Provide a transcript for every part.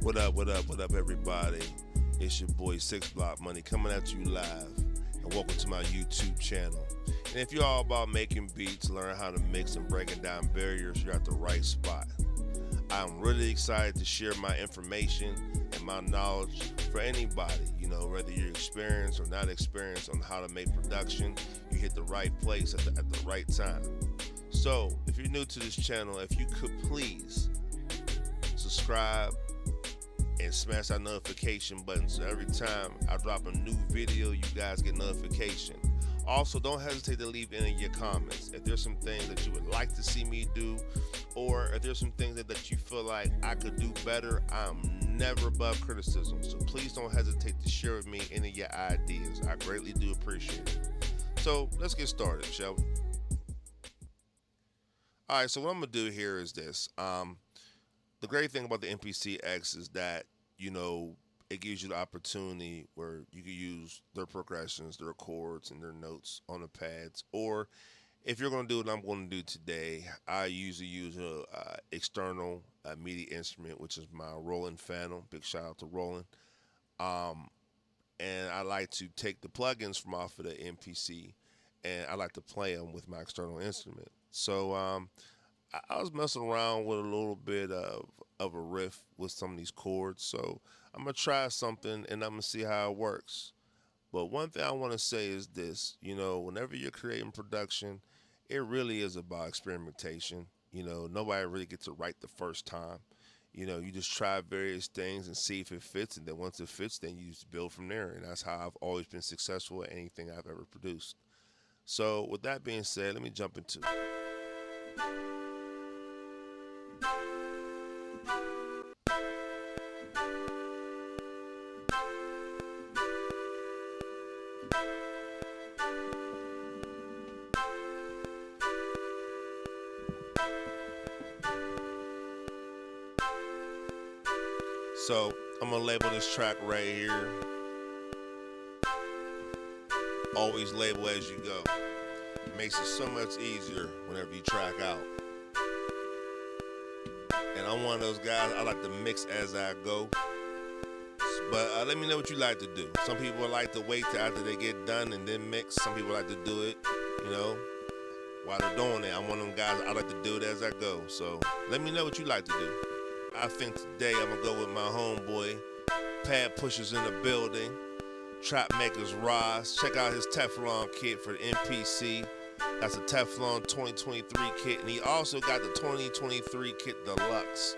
What up, everybody? It's your boy Six Block Money coming at you live, and welcome to my YouTube channel. And if you're all about making beats, learn how to mix and breaking down barriers, you're at the right spot. I'm really excited to share my information and my knowledge for anybody, whether you're experienced or not experienced on how to make production, you hit the right place at the right time. So, if you're new to this channel, if you could please subscribe and smash that notification button so every time I drop a new video, you guys get notification. Also, don't hesitate to leave any of your comments. If there's some things that you would like to see me do, or if there's some things that you feel like I could do better, I'm never above criticism. So please don't hesitate to share with me any of your ideas. I greatly do appreciate it. So let's get started, shall we? All right, so what I'm gonna do here is this. The great thing about the MPC X is that, it gives you the opportunity where you can use their progressions, their chords, and their notes on the pads. Or if you're going to do what I'm going to do today, I usually use a external MIDI instrument, which is my Roland Fatom. Big shout out to Roland. And I like to take the plugins from off of the MPC, and I like to play them with my external instrument. So I was messing around with a little bit of a riff with some of these chords. So I'm going to try something and I'm going to see how it works. But one thing I want to say is this, whenever you're creating production, it really is about experimentation. Nobody really gets it right the first time. You just try various things and see if it fits. And then once it fits, then you just build from there. And that's how I've always been successful at anything I've ever produced. So with that being said, let me jump into it. So I'm gonna label this track right here. Always label as you go. It makes it so much easier whenever you track out. And I'm one of those guys, I like to mix as I go. But let me know what you like to do. Some people like to wait till after they get done and then mix. Some people like to do it, while they're doing it. I'm one of them guys, I like to do it as I go. So let me know what you like to do. I think today I'm gonna go with my homeboy, Pad Pushers in the building, Trap Makers Rise. Check out his Teflon kit for the MPC. That's a Teflon 2023 kit, and he also got the 2023 kit Deluxe.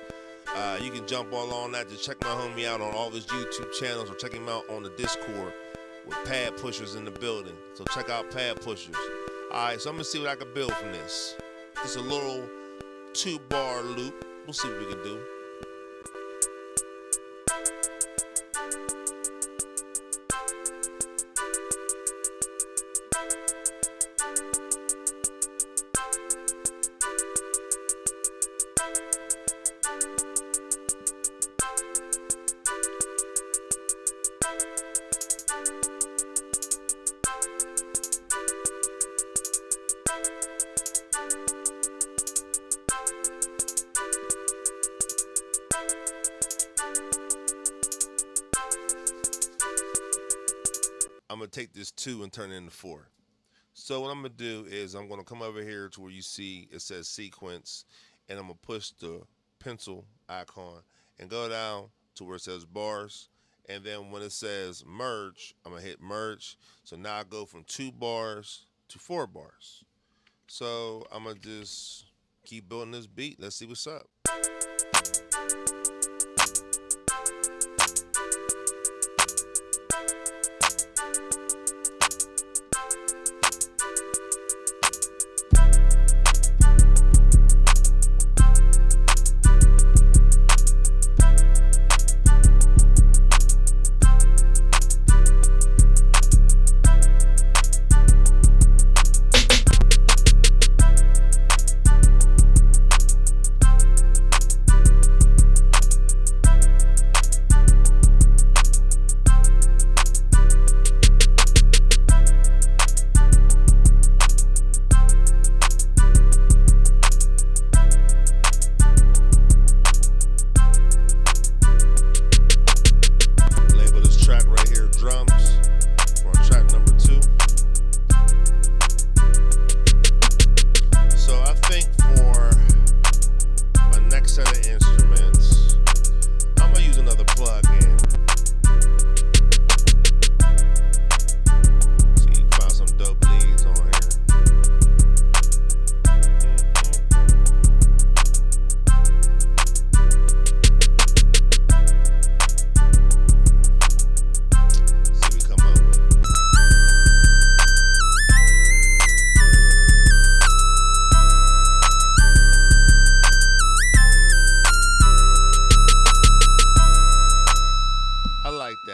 You can jump all on that. Just check my homie out on all of his YouTube channels, or check him out on the Discord with Pad Pushers in the building. So check out Pad Pushers. All right, so I'm gonna see what I can build from this. Just a little 2-bar loop. We'll see what we can do. I'm going to take this 2 and turn it into 4. So what I'm going to do is I'm going to come over here to where you see it says sequence, and I'm going to push the pencil icon and go down to where it says bars. And then when it says merge, I'm going to hit merge. So now I go from 2 bars to 4 bars. So I'm going to just keep building this beat. Let's see what's up.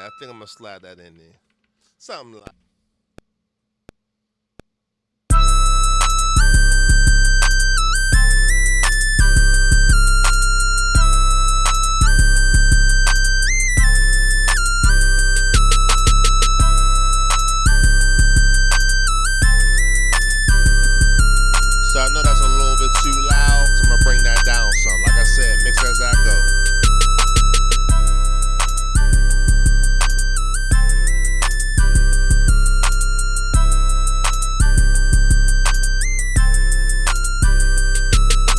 I think I'm gonna slide that in there. Something like. So I know that's a little bit too loud, so I'm gonna bring that down some. Like I said, mix as I go.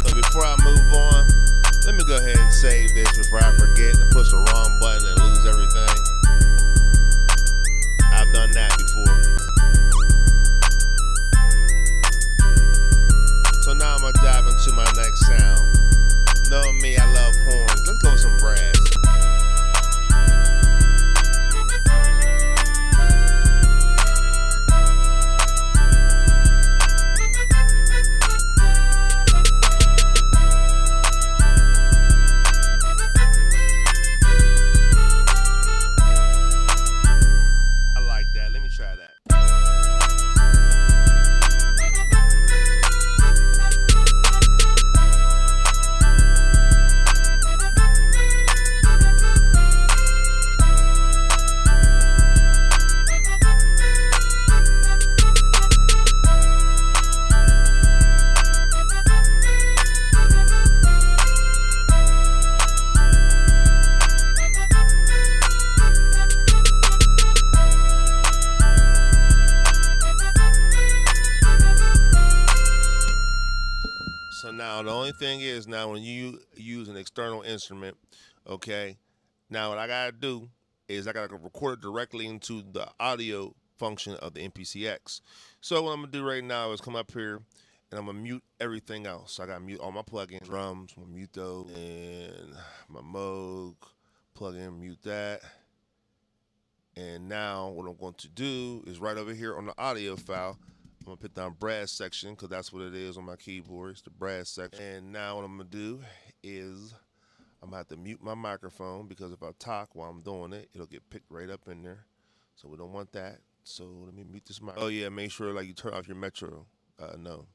But before I move on, let me go ahead and save this before I forget to push the wrong button and lose everything. I've done that before. So now I'm gonna dive into my next sound. Knowing me, I love horns. Let's go with some brass. I like that. Let me try that. So now the only thing is now when you use an external instrument, okay, now what I gotta do is I gotta record it directly into the audio function of the MPCX. So what I'm gonna do right now is come up here and I'm gonna mute everything else. So I gotta mute all my plugins, drums, I'm gonna mute those, and my Moog plugin, mute that. And now what I'm going to do is right over here on the audio file, I'm gonna put down brass section because that's what it is on my keyboard. It's the brass section. And now what I'm gonna do is I'm gonna have to mute my microphone because if I talk while I'm doing it, it'll get picked right up in there. So we don't want that. So let me mute this mic. Oh yeah, make sure like you turn off your Metro. No,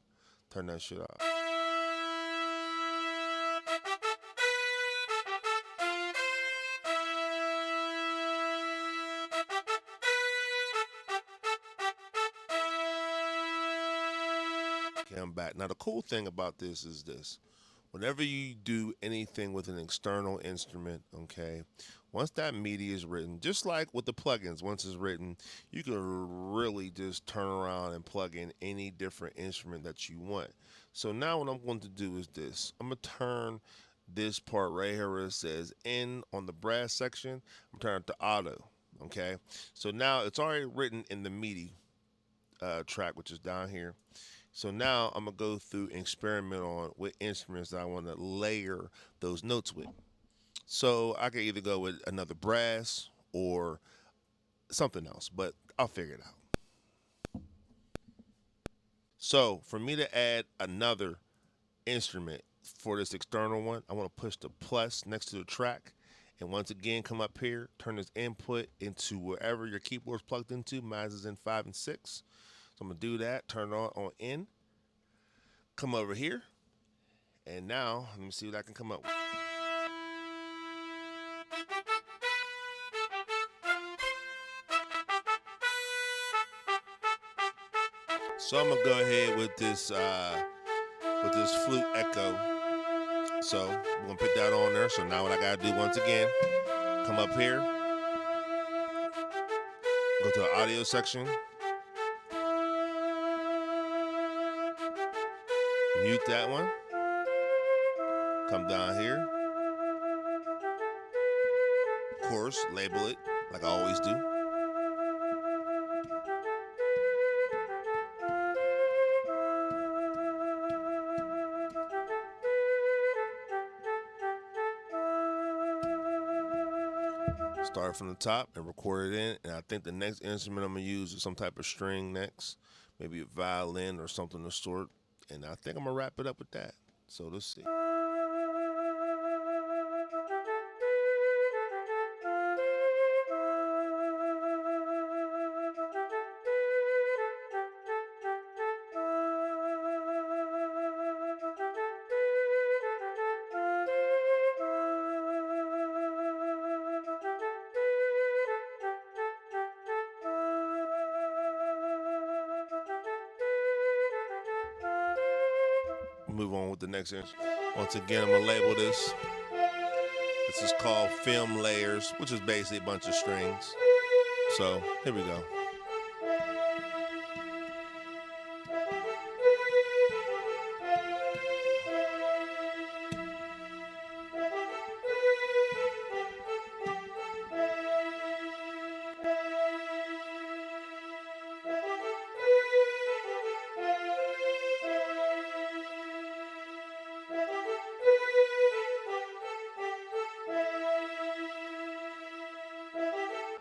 turn that shit off. Okay, I'm back. Now the cool thing about this is this. Whenever you do anything with an external instrument, okay, once that MIDI is written, just like with the plugins, once it's written, you can really just turn around and plug in any different instrument that you want. So now what I'm going to do is this. I'm going to turn this part right here where it says in on the brass section, I'm turning it to auto, okay? So now it's already written in the MIDI track, which is down here. So now I'm gonna go through and experiment on what instruments that I want to layer those notes with. So I could either go with another brass or something else, but I'll figure it out. So for me to add another instrument for this external one, I want to push the plus next to the track. And once again, come up here, turn this input into wherever your keyboard's plugged into. Mine is in 5 and 6. So I'm gonna do that, turn it on in, come over here, and now let me see what I can come up with. So I'm gonna go ahead with this flute echo. So we're gonna put that on there. So now what I gotta do once again, come up here, go to the audio section, mute that one, come down here, of course, label it like I always do. Start from the top and record it in. And I think the next instrument I'm gonna use is some type of string next, maybe a violin or something of the sort. And I think I'm gonna wrap it up with that. So let's see. Move on with the next inch. Once again, I'm gonna label this. This is called film layers, which is basically a bunch of strings. So here we go.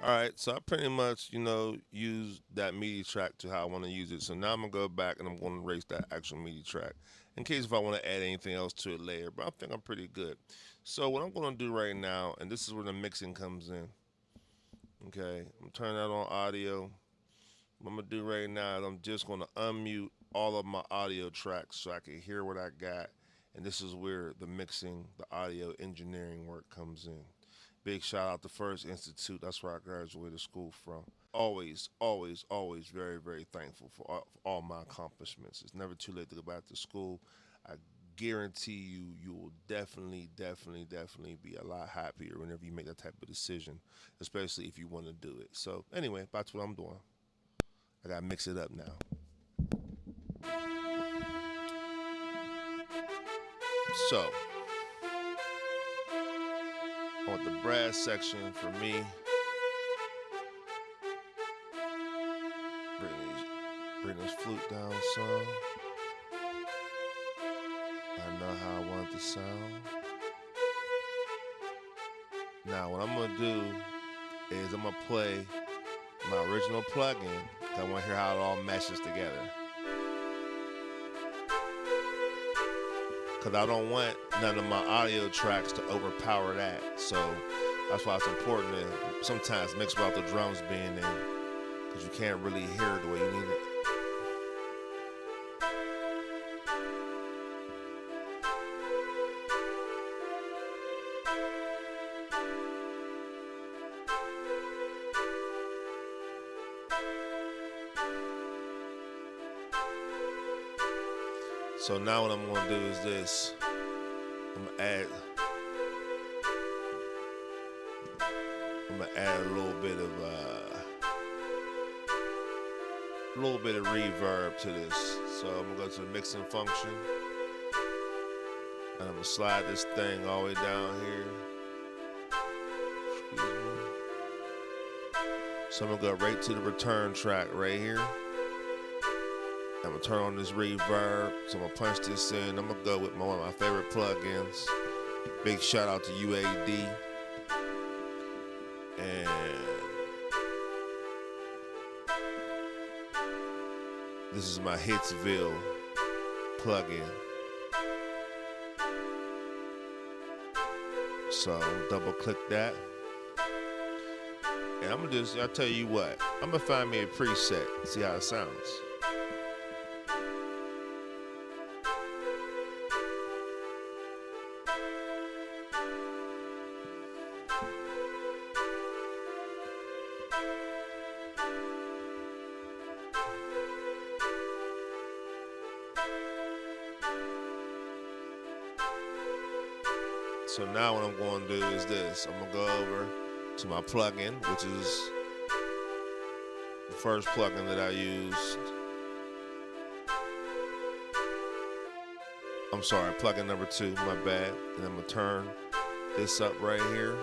All right, so I pretty much, use that MIDI track to how I want to use it. So now I'm gonna go back and I'm gonna erase that actual MIDI track in case if I want to add anything else to it later. But I think I'm pretty good. So what I'm gonna do right now, and this is where the mixing comes in. Okay, I'm turning that on audio. What I'm gonna do right now is I'm just gonna unmute all of my audio tracks so I can hear what I got. And this is where the mixing, the audio engineering work comes in. Big shout out to First Institute. That's where I graduated school from. Always, always, always very, very thankful for all my accomplishments. It's never too late to go back to school. I guarantee you will definitely, definitely, definitely be a lot happier whenever you make that type of decision, especially if you want to do it. So anyway, that's what I'm doing. I gotta mix it up now. So I want the brass section for me. Bring this flute down some. I know how I want it to sound. Now what I'm gonna do is I'm gonna play my original plugin. I want to hear how it all meshes together. Because I don't want none of my audio tracks to overpower that. So that's why it's important to sometimes mix without the drums being in. Because you can't really hear it the way you need it. So now what I'm gonna do is this. I'm gonna add a little bit of reverb to this. So I'm gonna go to the mixing function, and I'm gonna slide this thing all the way down here. Excuse me. So I'm gonna go right to the return track right here. I'm gonna turn on this reverb, so I'm gonna punch this in. I'm gonna go with one of my favorite plugins. Big shout out to UAD. And this is my Hitsville plugin. So double click that. And I'll tell you what, I'm gonna find me a preset, see how it sounds. So now what I'm going to do is this. I'm going to go over to my plugin, which is the first plugin that I used. I'm sorry, plugin number 2, my bad. And I'm going to turn this up right here.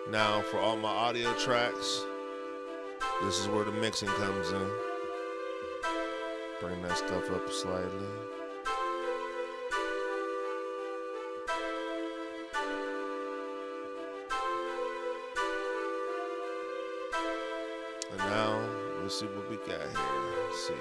Now for all my audio tracks, this is where the mixing comes in. Bring that stuff up slightly. And now, let's see what we got here. Let's see.